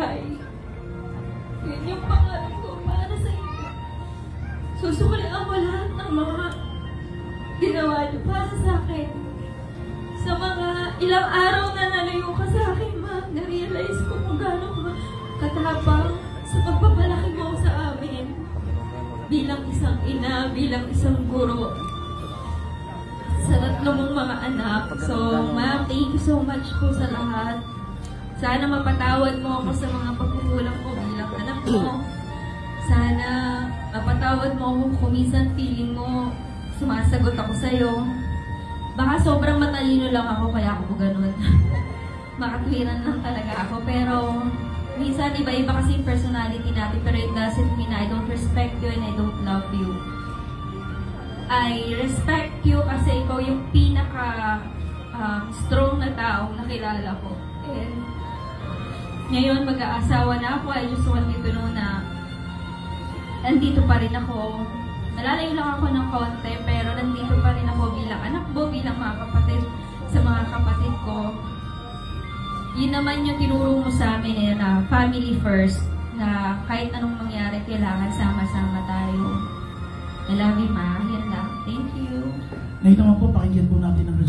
buhay. Yun yung pangarap ko para sa inyo. Susukulian mo lahat ng mga ginawa niyo para sa akin. Sa mga ilang araw na nalayo ka sa akin, ma, na-realize ko kung gano'n katapang sa pagpapalaki mo sa amin. Bilang isang ina, bilang isang guro. Sa tatlo mong mga anak. So, ma'am, thank you so much po sa lahat. Sana mapatawad mo ako sa mga pagkukulang ko bilang anak mo. Sana mapatawad mo ako kung minsan feeling mo sumasagot ako sa'yo. Baka sobrang matalino lang ako kaya ako ganun. Makatwiran lang talaga ako. Pero minsan iba-iba kasi yung personality natin. Pero it doesn't mean I don't respect you and I don't love you. I respect you kasi ikaw yung pinaka strong na taong nakilala ko. And ngayon mag-aasawa na ako. I just want you to know na nandito pa rin ako. Nalalayo lang ako ng konti, pero nandito pa rin ako bilang anak mo, bilang mga kapatid sa mga kapatid ko. Yun naman yung tinuro mo sa amin na family first, na kahit anong mangyari, kailangan sama-sama tayo. I love you, ma. Yan lang. Thank you. Ngayon naman po, pakinggan po natin ang